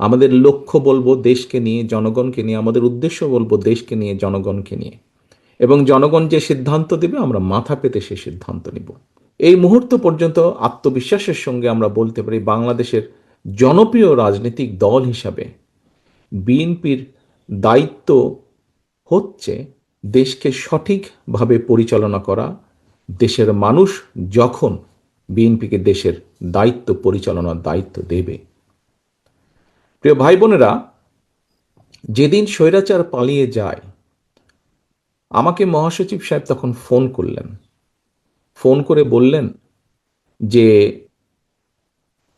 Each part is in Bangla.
আমাদের লক্ষ্য বলবো দেশকে নিয়ে, জনগণকে নিয়ে, আমাদের উদ্দেশ্য বলবো দেশকে নিয়ে, জনগণকে নিয়ে। এবং জনগণ যে সিদ্ধান্ত দেবে আমরা মাথা পেতে সে সিদ্ধান্ত নিব। এই মুহূর্ত পর্যন্ত আত্মবিশ্বাসের সঙ্গে আমরা বলতে পারি বাংলাদেশের জনপ্রিয় রাজনৈতিক দল হিসাবে বিএনপির দায়িত্ব হচ্ছে দেশকে সঠিকভাবে পরিচালনা করা। দেশের মানুষ যখন বিএনপিকে দেশের দায়িত্ব পরিচালনার দায়িত্ব দেবে, প্রিয় ভাই বোনেরা, যেদিন স্বৈরাচার পালিয়ে যায় আমাকে মহাসচিব সাহেব তখন ফোন করলেন। ফোন করে বললেন যে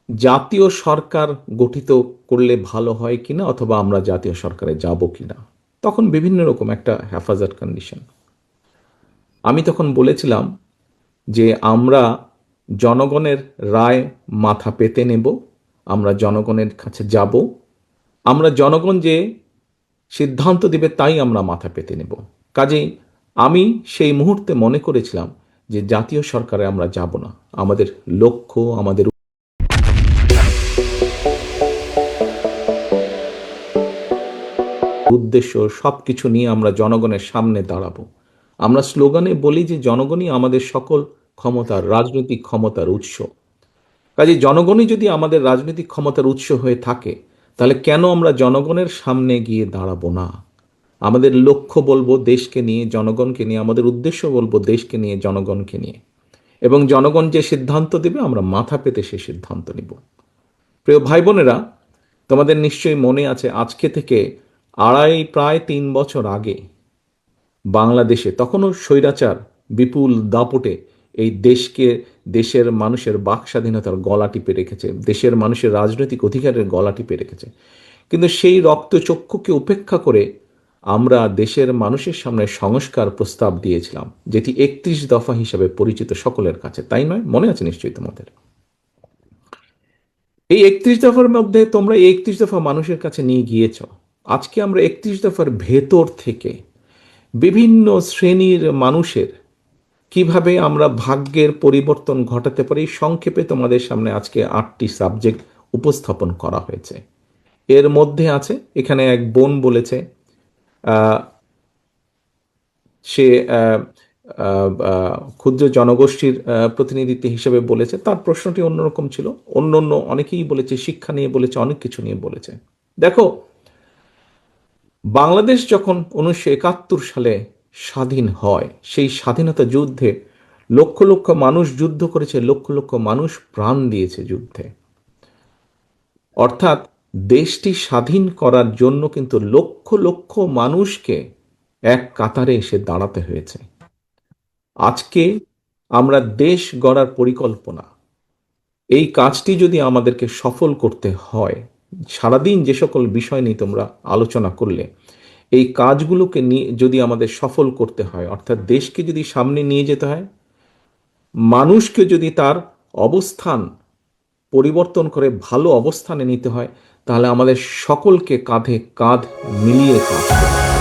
জাতীয় সরকার গঠিত করলে ভালো হয় কিনা, অথবা আমরা জাতীয় সরকারে যাব কিনা। তখন বিভিন্ন রকম একটা হেফাজত কন্ডিশন। আমি তখন বলেছিলাম যে আমরা জনগণের রায় মাথা পেতে নেব, আমরা জনগণের কাছে যাব, আমরা জনগণ যে সিদ্ধান্ত দিবে তাই আমরা মাথা পেতে নেব। কাজেই আমি সেই মুহূর্তে মনে করেছিলাম যে জাতীয় সরকারে আমরা যাব না। আমাদের লক্ষ্য, আমাদের উদ্দেশ্য সবকিছু নিয়ে আমরা জনগণের সামনে দাঁড়াবো। আমরা স্লোগানে বলি যে জনগণই আমাদের সকল ক্ষমতার, রাজনৈতিক ক্ষমতার উৎস। কাজে জনগণই যদি আমাদের রাজনৈতিক ক্ষমতার উৎস হয়ে থাকে, তাহলে কেন আমরা জনগণের সামনে গিয়ে দাঁড়াবো না? আমাদের লক্ষ্য বলবো দেশকে নিয়ে, জনগণকে নিয়ে, আমাদের উদ্দেশ্য বলবো দেশকে নিয়ে, জনগণকে নিয়ে। এবং জনগণ যে সিদ্ধান্ত দেবে আমরা মাথা পেতে সে সিদ্ধান্ত নিব। প্রিয় ভাই বোনেরা, তোমাদের নিশ্চয়ই মনে আছে আজকে থেকে প্রায় 3 বছর আগে বাংলাদেশে তখনও স্বৈরাচার বিপুল দাপটে এই দেশকে, দেশের মানুষের বাক স্বাধীনতার গলা টিপে রেখেছে, দেশের মানুষের রাজনৈতিক অধিকারের গলা টিপে রেখেছে। কিন্তু সেই রক্তচক্ষুকে উপেক্ষা করে আমরা দেশের মানুষের সামনে সংস্কার প্রস্তাব দিয়েছিলাম, যেটি 31 দফা হিসাবে পরিচিত সকলের কাছে, তাই নয়? মনে আছে নিশ্চয়ই তোমাদের। এই 31 দফার মধ্যে তোমরা এই 31 দফা মানুষের কাছে নিয়ে গিয়েছ। আজকে আমরা 31 দফার ভেতর থেকে বিভিন্ন শ্রেণীর মানুষের কিভাবে আমরা ভাগ্যের পরিবর্তন ঘটাতে পারি, সংক্ষেপে তোমাদের সামনে আজকে 8টি সাবজেক্ট উপস্থাপন করা হয়েছে। এর মধ্যে আছে, এখানে এক বোন বলেছে সে ক্ষুদ্র জনগোষ্ঠীর প্রতিনিধিত্ব হিসেবে বলেছে। তার প্রশ্নটি অন্যরকম ছিল। অন্য অনেকেই বলেছে, শিক্ষা নিয়ে বলেছে, অনেক কিছু নিয়ে বলেছে। দেখো, বাংলাদেশ যখন 1971 সালে স্বাধীন হয়, সেই স্বাধীনতা যুদ্ধে লক্ষ লক্ষ মানুষ যুদ্ধ করেছে, লক্ষ লক্ষ মানুষ প্রাণ দিয়েছে যুদ্ধে। অর্থাৎ দেশটি স্বাধীন করার জন্য কিন্তু লক্ষ লক্ষ মানুষকে এক কাতারে এসে দাঁড়াতে হয়েছে। আজকে আমরা দেশ গড়ার পরিকল্পনা, এই কাজটি যদি আমাদেরকে সফল করতে হয়, সারাদিন যে সকল বিষয় নিয়ে তোমরা আলোচনা করলে, এই কাজগুলোকে নিয়ে যদি আমাদের সফল করতে হয়, অর্থাৎ দেশকে যদি সামনে নিয়ে যেতে হয়, মানুষকে যদি তার অবস্থান পরিবর্তন করে ভালো অবস্থানে নিতে হয়, তাহলে আমাদের সকলকে কাঁধে কাঁধ মিলিয়ে কাজ করতে হবে।